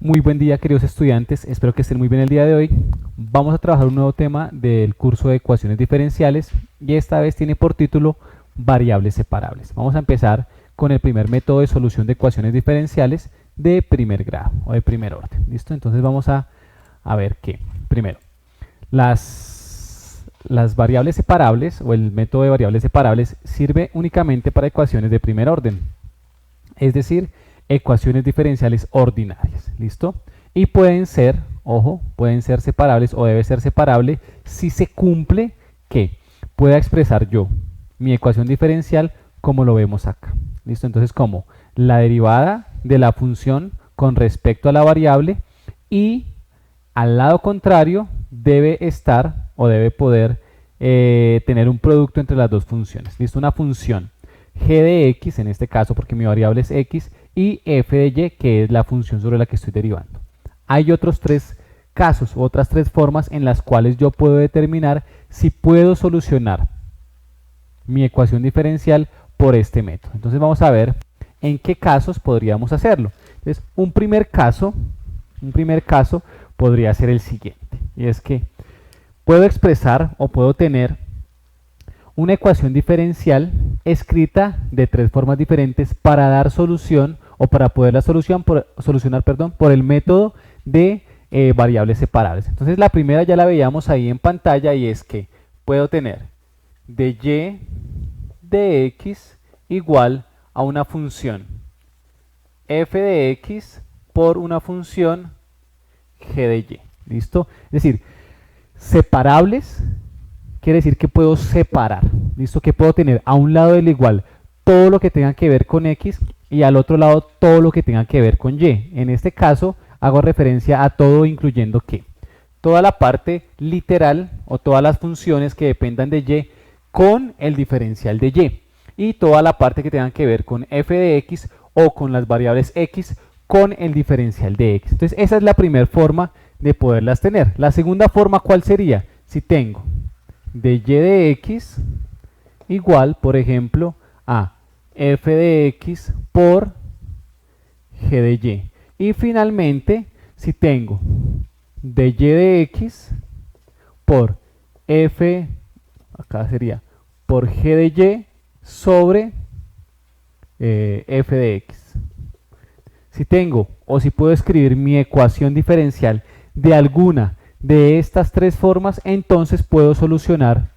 Muy buen día, queridos estudiantes, espero que estén muy bien el día de hoy. Vamos a trabajar un nuevo tema del curso de ecuaciones diferenciales y esta vez tiene por título variables separables. Vamos a empezar con el primer método de solución de ecuaciones diferenciales de primer grado o de primer orden. ¿Listo? Entonces vamos a ver que, primero, las variables separables o el método de variables separables sirve únicamente para ecuaciones de primer orden, es decir, ecuaciones diferenciales ordinarias, ¿listo? Y pueden ser, ojo, pueden ser separables o debe ser separable si se cumple que pueda expresar yo mi ecuación diferencial como lo vemos acá, ¿listo? Entonces, como la derivada de la función con respecto a la variable y al lado contrario debe estar o debe poder tener un producto entre las dos funciones, ¿listo? Una función g de x, en este caso porque mi variable es x, y f de y, que es la función sobre la que estoy derivando. Hay otros tres casos, otras tres formas en las cuales yo puedo determinar si puedo solucionar mi ecuación diferencial por este método. Entonces vamos a ver en qué casos podríamos hacerlo. Entonces, un primer caso podría ser el siguiente, y es que puedo expresar o puedo tener una ecuación diferencial escrita de tres formas diferentes para dar solución o para poderla solucionar por el método de variables separables. Entonces la primera ya la veíamos ahí en pantalla y es que puedo tener de y de x igual a una función f de x por una función g de y. ¿Listo? Es decir, separables quiere decir que puedo separar, ¿listo? Que puedo tener a un lado del igual todo lo que tenga que ver con x y al otro lado todo lo que tenga que ver con y. En este caso hago referencia a todo incluyendo que toda la parte literal o todas las funciones que dependan de y con el diferencial de y toda la parte que tenga que ver con f de x o con las variables x con el diferencial de x. Entonces esa es la primera forma de poderlas tener. La segunda forma, ¿cuál sería? Si tengo de y de x igual, por ejemplo, a f de x por g de y. Y finalmente, si tengo de y de x por f, acá sería por g de y sobre f de x. Si tengo o si puedo escribir mi ecuación diferencial de alguna de estas tres formas, entonces puedo solucionar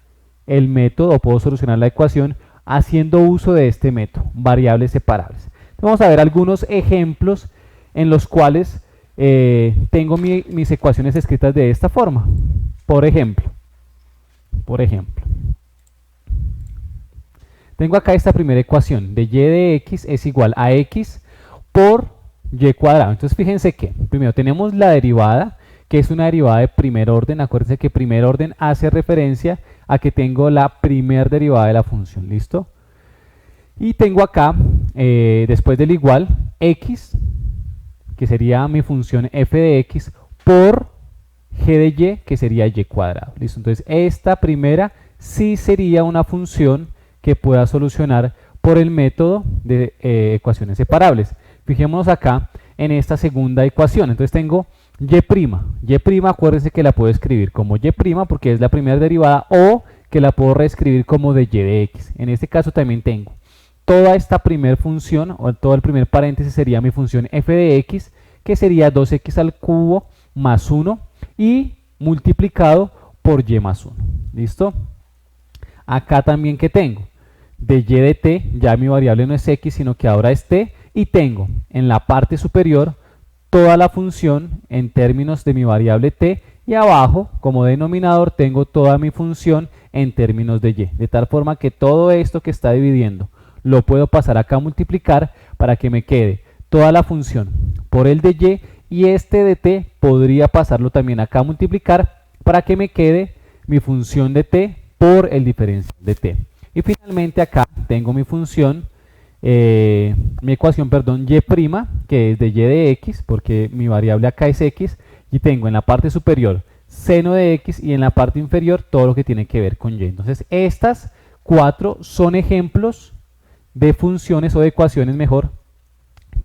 el método o puedo solucionar la ecuación haciendo uso de este método, variables separables. Vamos a ver algunos ejemplos en los cuales tengo mis ecuaciones escritas de esta forma. Por ejemplo, tengo acá esta primera ecuación de y de x es igual a x por y cuadrado. Entonces fíjense que primero tenemos la derivada, que es una derivada de primer orden. Acuérdense que primer orden hace referencia a que tengo la primer derivada de la función, ¿listo? Y tengo acá, después del igual, x, que sería mi función f de x, por g de y, que sería y cuadrado, ¿listo? Entonces esta primera sí sería una función que pueda solucionar por el método de ecuaciones separables. Fijémonos acá en esta segunda ecuación. Entonces tengo y', acuérdense que la puedo escribir como y' porque es la primera derivada, o que la puedo reescribir como de y de x. En este caso también tengo toda esta primera función, o todo el primer paréntesis sería mi función f de x, que sería 2x al cubo más 1 y multiplicado por y más 1. ¿Listo? Acá también que tengo de y de t, ya mi variable no es x, sino que ahora es t, y tengo en la parte superior toda la función en términos de mi variable t, y abajo como denominador tengo toda mi función en términos de y, de tal forma que todo esto que está dividiendo lo puedo pasar acá a multiplicar para que me quede toda la función por el de y este de t podría pasarlo también acá a multiplicar para que me quede mi función de t por el diferencial de t. Y finalmente acá tengo mi función, mi ecuación, perdón, y', que es de y de x, porque mi variable acá es x, y tengo en la parte superior seno de x y en la parte inferior todo lo que tiene que ver con y. Entonces estas cuatro son ejemplos de funciones o de ecuaciones mejor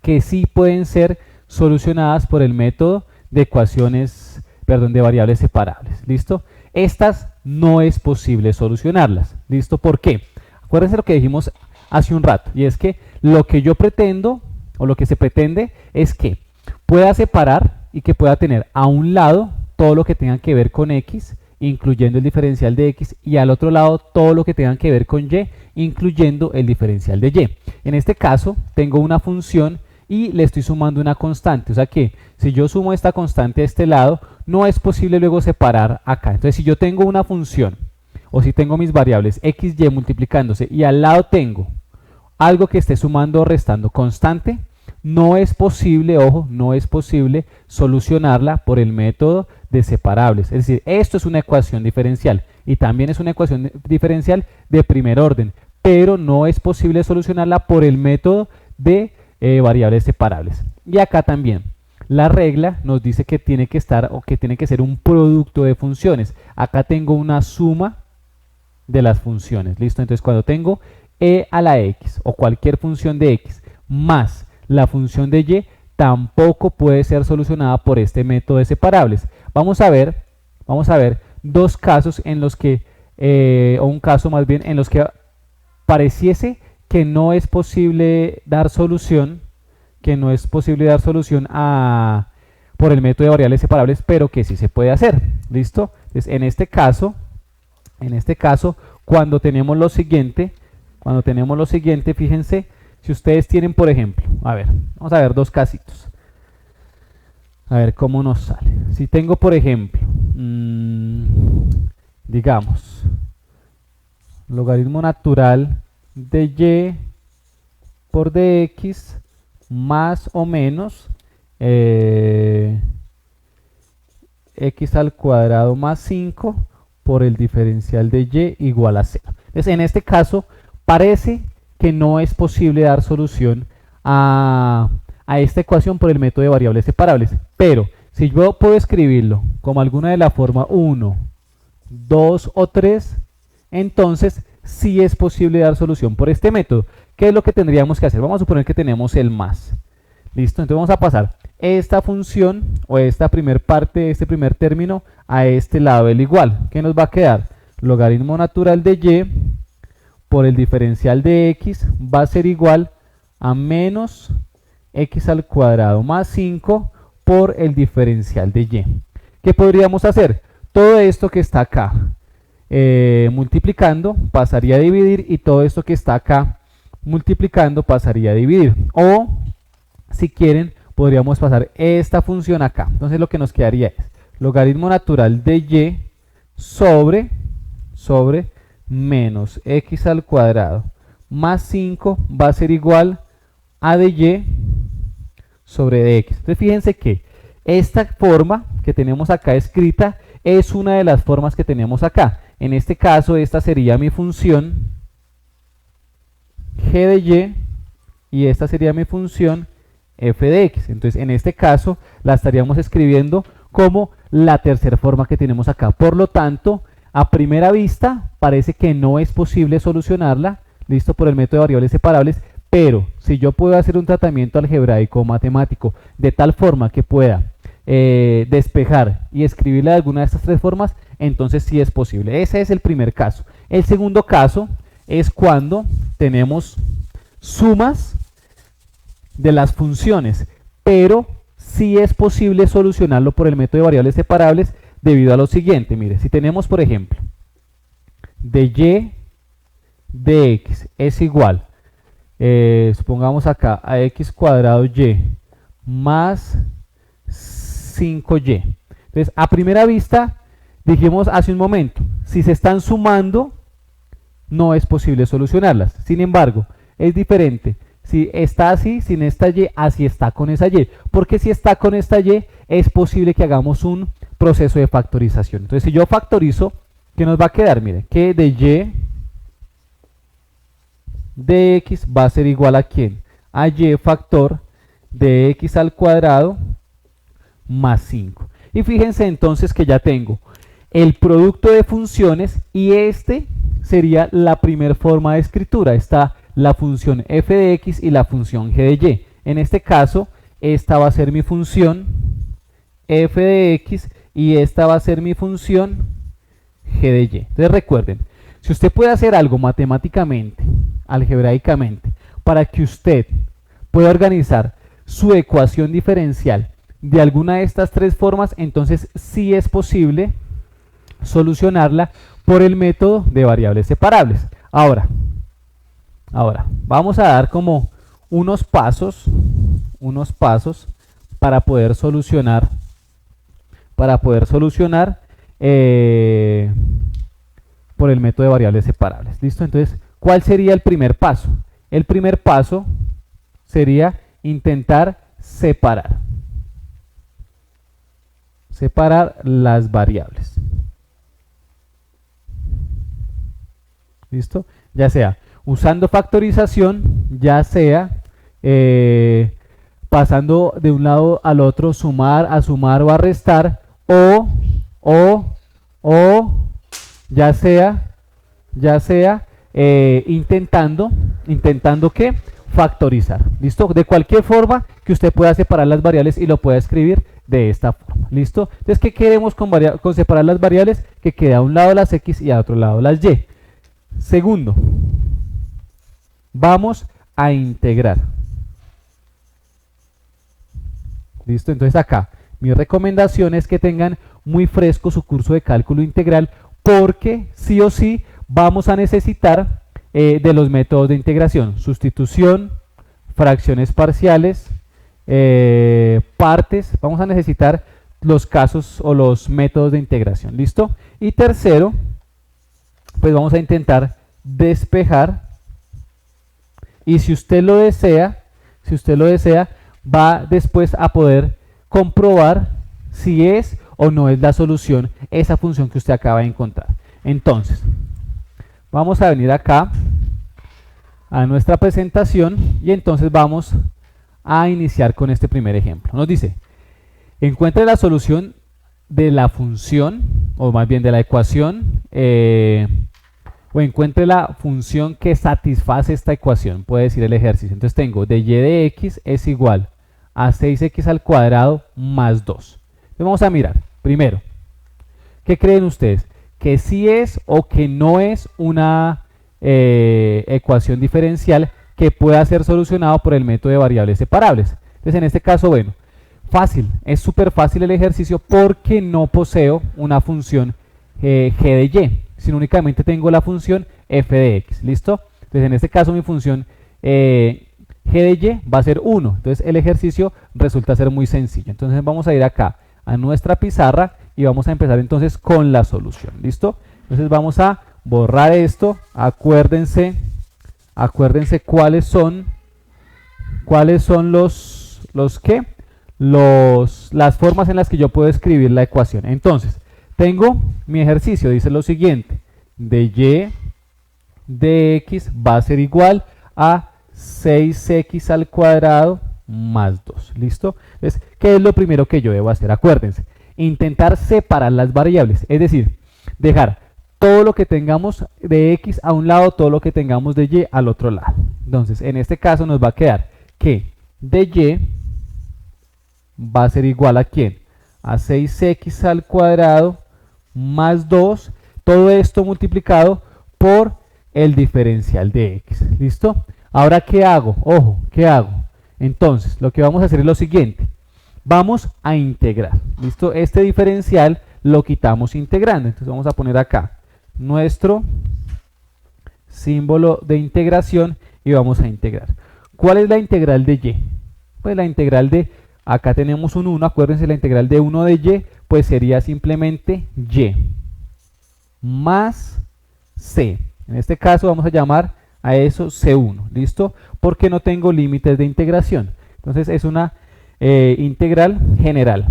que sí pueden ser solucionadas por el método de ecuaciones, perdón, de variables separables. ¿Listo? Estas no es posible solucionarlas. ¿Listo? ¿Por qué? Acuérdense lo que dijimos hace un rato, y es que lo que yo pretendo, o lo que se pretende, es que pueda separar y que pueda tener a un lado todo lo que tenga que ver con x, incluyendo el diferencial de x, y al otro lado todo lo que tenga que ver con y, incluyendo el diferencial de y. En este caso tengo una función y le estoy sumando una constante, o sea que si yo sumo esta constante a este lado, no es posible luego separar acá. Entonces si yo tengo una función, o si tengo mis variables x, y multiplicándose, y al lado tengo algo que esté sumando o restando constante, no es posible, ojo, no es posible solucionarla por el método de separables. Es decir, esto es una ecuación diferencial y también es una ecuación diferencial de primer orden, pero no es posible solucionarla por el método de variables separables. Y acá también la regla nos dice que tiene que estar, o que tiene que ser un producto de funciones. Acá tengo una suma de las funciones, ¿listo? Entonces cuando tengo e a la x o cualquier función de x más la función de y, tampoco puede ser solucionada por este método de separables. Vamos a ver dos casos en los que, o un caso más bien, en los que pareciese que no es posible dar solución, por el método de variables separables, pero que sí se puede hacer. ¿Listo? Entonces, en este caso, cuando tenemos lo siguiente, fíjense, si ustedes tienen, por ejemplo, vamos a ver dos casitos. A ver cómo nos sale. Si tengo, por ejemplo, digamos, logaritmo natural de y por dx más o menos x al cuadrado más 5 por el diferencial de y igual a 0. Entonces, en este caso, parece que no es posible dar solución a esta ecuación por el método de variables separables, pero si yo puedo escribirlo como alguna de la forma 1, 2 o 3, entonces sí es posible dar solución por este método. ¿Qué es lo que tendríamos que hacer? Vamos a suponer que tenemos el más. ¿Listo? Entonces vamos a pasar esta función o esta primer parte, este primer término, a este lado del igual. ¿Qué nos va a quedar? Logaritmo natural de y por el diferencial de x va a ser igual a menos x al cuadrado más 5 por el diferencial de y. ¿Qué podríamos hacer? Todo esto que está acá multiplicando pasaría a dividir, y todo esto que está acá multiplicando pasaría a dividir. O si quieren podríamos pasar esta función acá. Entonces lo que nos quedaría es logaritmo natural de y sobre menos x al cuadrado más 5 va a ser igual a de y sobre dx. Entonces fíjense que esta forma que tenemos acá escrita es una de las formas que tenemos acá. En este caso esta sería mi función g de y esta sería mi función f de x. Entonces en este caso la estaríamos escribiendo como la tercera forma que tenemos acá. Por lo tanto, a primera vista parece que no es posible solucionarla, listo, por el método de variables separables, pero si yo puedo hacer un tratamiento algebraico o matemático de tal forma que pueda despejar y escribirla de alguna de estas tres formas, entonces sí es posible. Ese es el primer caso. El segundo caso es cuando tenemos sumas de las funciones, pero sí es posible solucionarlo por el método de variables separables debido a lo siguiente. Mire, si tenemos, por ejemplo, de y de x es igual, supongamos acá, a x cuadrado y más 5y. Entonces, a primera vista, dijimos hace un momento, si se están sumando, no es posible solucionarlas. Sin embargo, es diferente si está así, sin esta y, así está con esa y. Porque si está con esta y, es posible que hagamos un proceso de factorización. Entonces, si yo factorizo, ¿qué nos va a quedar? Mire, que de y de x va a ser igual a ¿quién? A y factor de x al cuadrado más 5. Y fíjense entonces que ya tengo el producto de funciones y este sería la primera forma de escritura. Está la función f de x y la función g de y. En este caso, esta va a ser mi función f de x y esta va a ser mi función g de y. Entonces recuerden, si usted puede hacer algo matemáticamente, algebraicamente, para que usted pueda organizar su ecuación diferencial de alguna de estas tres formas, entonces sí es posible solucionarla por el método de variables separables. Ahora vamos a dar como unos pasos para poder solucionar por el método de variables separables. ¿Listo? Entonces, ¿cuál sería el primer paso? El primer paso sería intentar separar las variables. ¿Listo? Ya sea usando factorización, ya sea pasando de un lado al otro, sumar o a restar, o ya sea intentando ¿qué? Factorizar. ¿Listo? De cualquier forma que usted pueda separar las variables y lo pueda escribir de esta forma. ¿Listo? Entonces, ¿qué queremos con separar las variables? Que quede a un lado las x y a otro lado las y. Segundo, vamos a integrar. ¿Listo? Entonces acá, mi recomendación es que tengan muy fresco su curso de cálculo integral, porque sí o sí vamos a necesitar de los métodos de integración: sustitución, fracciones parciales, partes. Vamos a necesitar los casos o los métodos de integración. ¿Listo? Y tercero, pues vamos a intentar despejar, y si usted lo desea, va después a poder comprobar si es o no es la solución esa función que usted acaba de encontrar. Entonces, vamos a venir acá a nuestra presentación y entonces vamos a iniciar con este primer ejemplo. Nos dice: encuentre la solución de la función, o más bien de la ecuación, o encuentre la función que satisface esta ecuación, puede decir el ejercicio. Entonces tengo de y de x es igual a 6x al cuadrado más 2. Entonces vamos a mirar, primero, ¿qué creen ustedes? ¿Que sí es o que no es una ecuación diferencial que pueda ser solucionado por el método de variables separables? Entonces en este caso, bueno, fácil, es súper fácil el ejercicio porque no poseo una función g de y, sino únicamente tengo la función f de x. ¿Listo? Entonces en este caso mi función g de y va a ser 1. Entonces el ejercicio resulta ser muy sencillo. Entonces vamos a ir acá a nuestra pizarra y vamos a empezar entonces con la solución. ¿Listo? Entonces vamos a borrar esto. Acuérdense cuáles son las formas en las que yo puedo escribir la ecuación. Entonces tengo mi ejercicio, dice lo siguiente: de y de x va a ser igual a 6x al cuadrado más 2. ¿Listo? Entonces, ¿qué es lo primero que yo debo hacer? Acuérdense, intentar separar las variables, es decir, dejar todo lo que tengamos de x a un lado, todo lo que tengamos de y al otro lado. Entonces, en este caso nos va a quedar que de y va a ser igual a ¿quién? A 6x al cuadrado más 2, todo esto multiplicado por el diferencial de x. ¿Listo? Ahora, ¿qué hago? Ojo, ¿qué hago? Entonces, lo que vamos a hacer es lo siguiente: vamos a integrar. ¿Listo? Este diferencial lo quitamos integrando. Entonces vamos a poner acá nuestro símbolo de integración y vamos a integrar. ¿Cuál es la integral de y? Pues la integral de, acá tenemos un 1, acuérdense, la integral de 1 de y, pues sería simplemente y más c. En este caso vamos a llamar a eso C1, ¿listo? Porque no tengo límites de integración. Entonces es una integral general.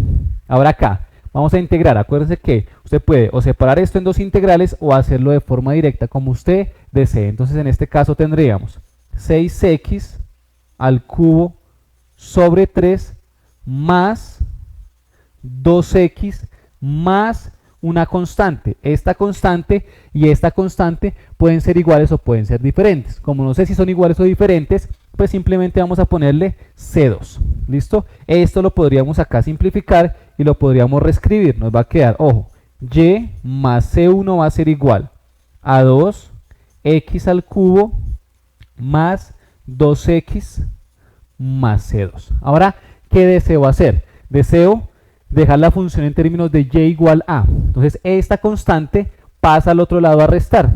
Ahora acá vamos a integrar. Acuérdense que usted puede o separar esto en dos integrales o hacerlo de forma directa como usted desee. Entonces en este caso tendríamos 6x al cubo sobre 3 más 2x más una constante. Esta constante y esta constante pueden ser iguales o pueden ser diferentes. Como no sé si son iguales o diferentes, pues simplemente vamos a ponerle C2. ¿listo? Esto lo podríamos acá simplificar y lo podríamos reescribir. Nos va a quedar, ojo, y más c1 va a ser igual a 2x al cubo más 2x más c2. Ahora, ¿qué deseo hacer? Deseo dejar la función en términos de y igual a. Entonces, esta constante pasa al otro lado a restar.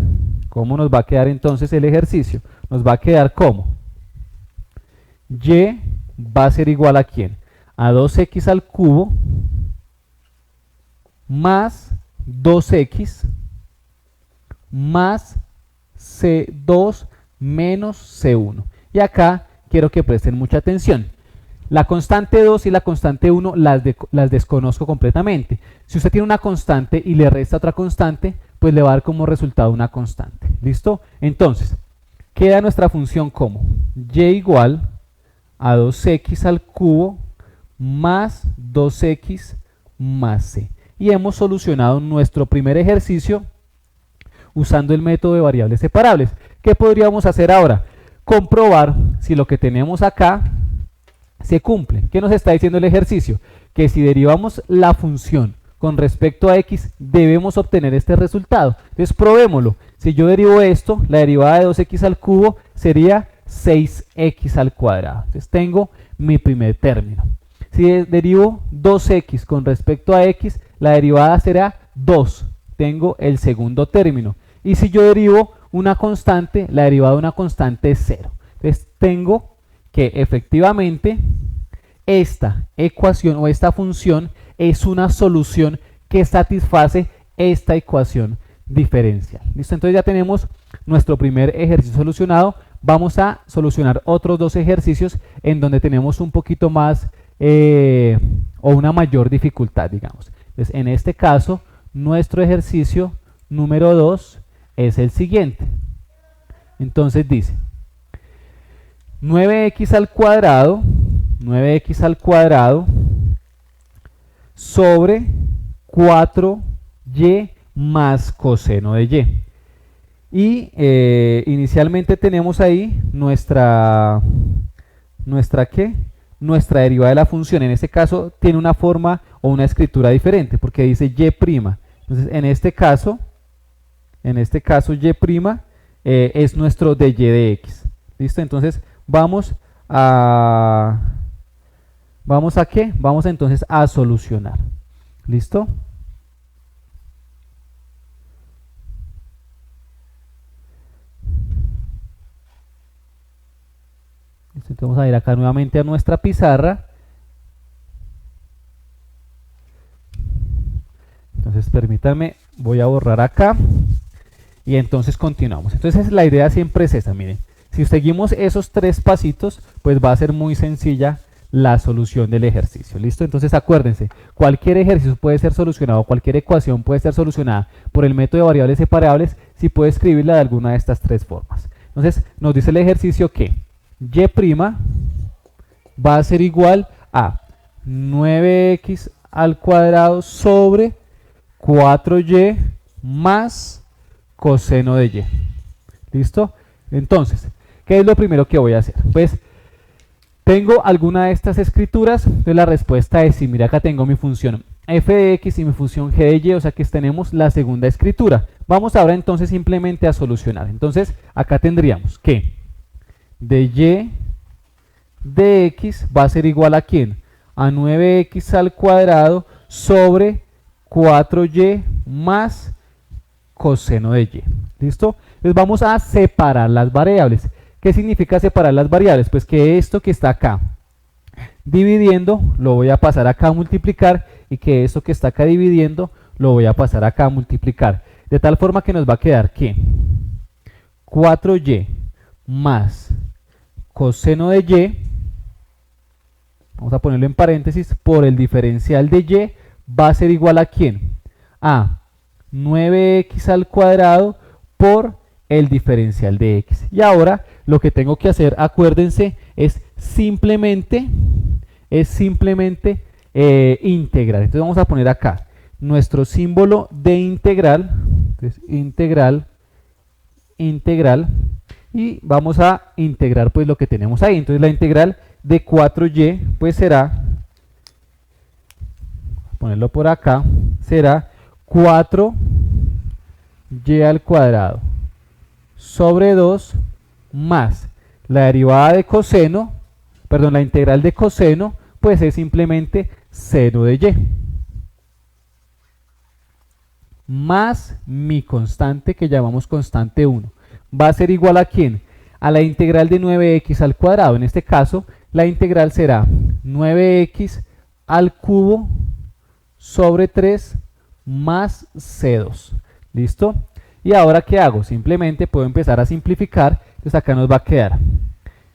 ¿Cómo nos va a quedar entonces el ejercicio? Nos va a quedar como y va a ser igual a ¿quién? A 2x al cubo más 2x más c2 menos c1. Y acá quiero que presten mucha atención. La constante 2 y la constante 1 las desconozco completamente. Si usted tiene una constante y le resta otra constante, pues le va a dar como resultado una constante. ¿Listo? Entonces, queda nuestra función como y igual a 2x al cubo más 2x más c. Y hemos solucionado nuestro primer ejercicio usando el método de variables separables. ¿Qué podríamos hacer ahora? Comprobar si lo que tenemos acá se cumple. ¿Qué nos está diciendo el ejercicio? Que si derivamos la función con respecto a x, debemos obtener este resultado. Entonces probémoslo. Si yo derivo esto, la derivada de 2x al cubo sería 6x al cuadrado. Entonces tengo mi primer término. Si derivo 2x con respecto a x, la derivada será 2. Tengo el segundo término. Y si yo derivo una constante, la derivada de una constante es 0. Entonces tengo que efectivamente esta ecuación o esta función es una solución que satisface esta ecuación diferencial. ¿Listo? Entonces ya tenemos nuestro primer ejercicio solucionado. Vamos a solucionar otros dos ejercicios en donde tenemos un poquito más o una mayor dificultad, digamos. Entonces, en este caso, nuestro ejercicio número 2 es el siguiente. Entonces dice 9x al cuadrado sobre 4y más coseno de y. Y inicialmente tenemos ahí nuestra ¿qué? Nuestra derivada de la función. En este caso tiene una forma o una escritura diferente porque dice y'. Entonces en este caso y' es nuestro dy de x. ¿Listo? Entonces vamos a ¿qué? Vamos entonces a solucionar. ¿Listo? Entonces vamos a ir acá nuevamente a nuestra pizarra. Entonces permítanme, voy a borrar acá y entonces continuamos. Entonces la idea siempre es esta, miren. Si seguimos esos tres pasitos, pues va a ser muy sencilla la solución del ejercicio. ¿Listo? Entonces acuérdense, cualquier ejercicio puede ser solucionado, cualquier ecuación puede ser solucionada por el método de variables separables si puede escribirla de alguna de estas tres formas. Entonces nos dice el ejercicio que y' va a ser igual a 9x al cuadrado sobre 4y más coseno de y. ¿Listo? Entonces, ¿qué es lo primero que voy a hacer? Pues tengo alguna de estas escrituras, entonces la respuesta es sí. Mira, acá tengo mi función f de x y mi función g de y, o sea que tenemos la segunda escritura. Vamos ahora entonces simplemente a solucionar. Entonces acá tendríamos que de y de x va a ser igual a ¿quién? A 9x al cuadrado sobre 4y más coseno de y. ¿Listo? Entonces vamos a separar las variables. ¿Qué significa separar las variables? Pues que esto que está acá dividiendo lo voy a pasar acá a multiplicar y que esto que está acá dividiendo lo voy a pasar acá a multiplicar. De tal forma que nos va a quedar que 4y más coseno de y, vamos a ponerlo en paréntesis, por el diferencial de y va a ser igual a ¿quién? A 9x al cuadrado por el diferencial de x. Y ahora lo que tengo que hacer, acuérdense, es simplemente integrar. Entonces vamos a poner acá nuestro símbolo de integral. Entonces, integral, y vamos a integrar pues lo que tenemos ahí. Entonces la integral de 4y pues será, ponerlo por acá, será 4y al cuadrado sobre 2 más la derivada de coseno, perdón, la integral de coseno, pues es simplemente seno de y. Más mi constante que llamamos constante 1. ¿Va a ser igual a quién? A la integral de 9x al cuadrado. En este caso, la integral será 9x al cubo sobre 3 más c2. ¿Listo? Y ahora, ¿qué hago? Simplemente puedo empezar a simplificar. Entonces acá nos va a quedar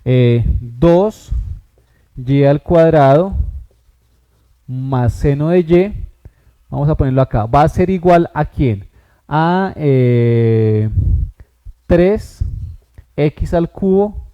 2y al cuadrado más seno de y. Vamos a ponerlo acá. Va a ser igual a quién? A 3x al cubo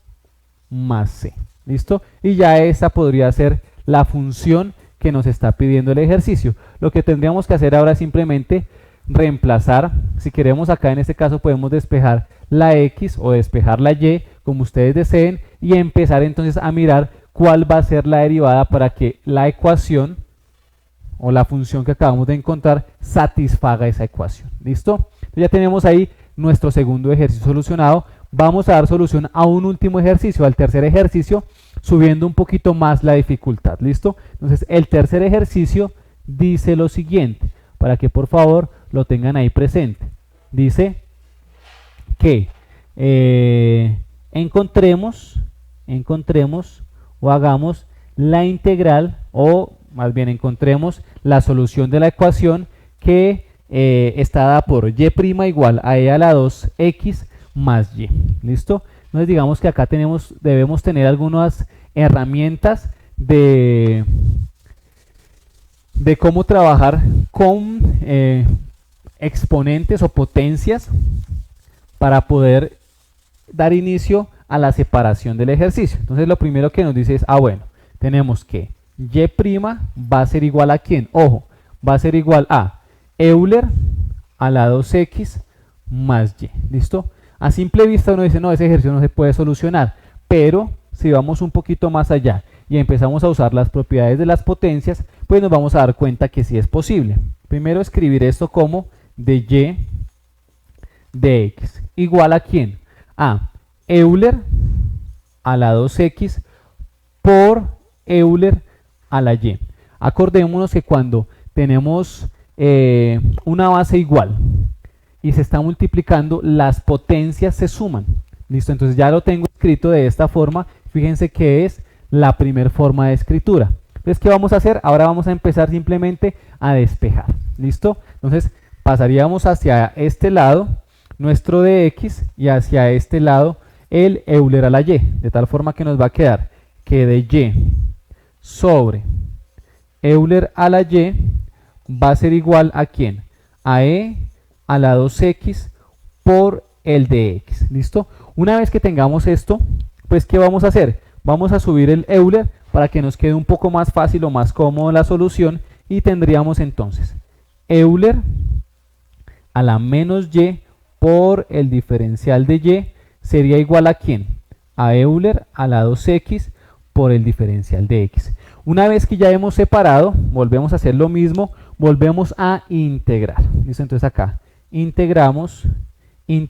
más c. ¿Listo? Y ya esa podría ser la función que nos está pidiendo el ejercicio. Lo que tendríamos que hacer ahora es simplemente reemplazar. Si queremos acá en este caso podemos despejar la x o despejar la y como ustedes deseen y empezar entonces a mirar cuál va a ser la derivada para que la ecuación o la función que acabamos de encontrar satisfaga esa ecuación. ¿Listo? Entonces ya tenemos ahí nuestro segundo ejercicio solucionado. Vamos a dar solución a un último ejercicio, al tercer ejercicio, subiendo un poquito más la dificultad. ¿Listo? Entonces el tercer ejercicio dice lo siguiente, para que por favor lo tengan ahí presente. Dice que encontremos o hagamos la integral, o más bien encontremos la solución de la ecuación que está dada por y' igual a e a la 2x más y. ¿Listo? Entonces digamos que acá debemos tener algunas herramientas de cómo trabajar con exponentes o potencias para poder dar inicio a la separación del ejercicio. Entonces lo primero que nos dice es, bueno, tenemos que y' va a ser igual a ¿quién? Ojo, va a ser igual a Euler a la 2x más y. ¿Listo? A simple vista uno dice, no, ese ejercicio no se puede solucionar, pero si vamos un poquito más allá y empezamos a usar las propiedades de las potencias, pues nos vamos a dar cuenta que sí es posible. Primero escribir esto como de y de x igual a ¿quién? A Euler a la 2x por Euler a la y. Acordémonos que cuando tenemos una base igual y se está multiplicando, las potencias se suman. ¿Listo? Entonces ya lo tengo escrito de esta forma. Fíjense que es la primera forma de escritura. Entonces, ¿qué vamos a hacer? Ahora vamos a empezar simplemente a despejar. ¿Listo? Entonces pasaríamos hacia este lado nuestro de x y hacia este lado el Euler a la y. De tal forma que nos va a quedar que de y sobre Euler a la y va a ser igual a ¿quién? A e a la 2x por el de x. ¿Listo? Una vez que tengamos esto, pues ¿qué vamos a hacer? Vamos a subir el Euler para que nos quede un poco más fácil o más cómodo la solución y tendríamos entonces Euler a la menos y por el diferencial de y sería igual a ¿quién? A Euler a la 2x por el diferencial de x. Una vez que ya hemos separado, volvemos a hacer lo mismo, volvemos a integrar. ¿Listo? Entonces acá integramos y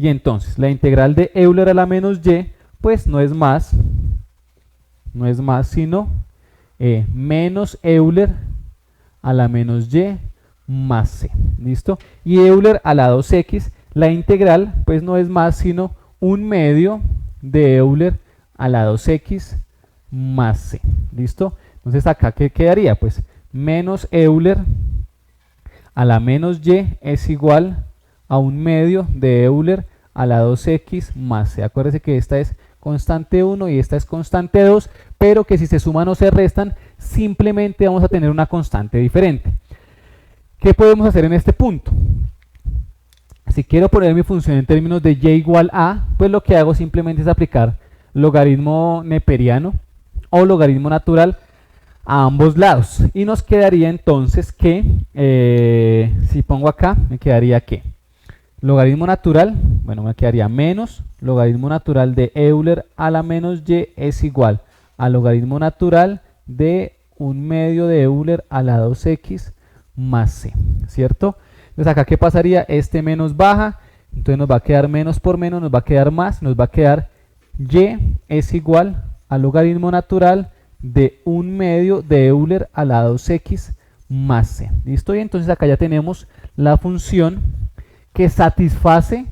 entonces la integral de Euler a la menos y pues no es más sino menos Euler a la menos y más c. ¿Listo? Y Euler a la 2x, la integral pues no es más sino un medio de Euler a la 2x más c. ¿Listo? Entonces acá ¿qué quedaría? Pues menos Euler a la menos y es igual a un medio de Euler a la 2x más c. Acuérdense que esta es constante 1 y esta es constante 2, pero que si se suman o se restan, simplemente vamos a tener una constante diferente. ¿Qué podemos hacer en este punto? Si quiero poner mi función en términos de y igual a, pues lo que hago simplemente es aplicar logaritmo neperiano o logaritmo natural a ambos lados. Y nos quedaría entonces que, si pongo acá, me quedaría que logaritmo natural, bueno, me quedaría menos logaritmo natural de Euler a la menos y es igual al logaritmo natural de 1/2 de Euler a la 2x más c, ¿cierto? Entonces acá, ¿qué pasaría? Este menos baja, entonces nos va a quedar menos por menos, nos va a quedar más, nos va a quedar y es igual al logaritmo natural de 1/2 de Euler a la 2x más c. ¿Listo? Y entonces acá ya tenemos la función que satisface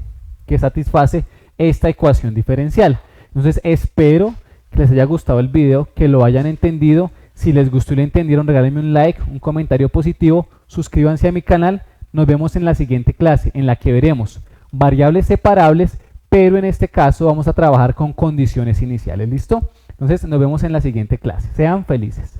esta ecuación diferencial. Entonces espero que les haya gustado el video, que lo hayan entendido. Si les gustó y lo entendieron, regálenme un like, un comentario positivo, suscríbanse a mi canal. Nos vemos en la siguiente clase, en la que veremos variables separables, pero en este caso vamos a trabajar con condiciones iniciales. ¿Listo? Entonces nos vemos en la siguiente clase. Sean felices.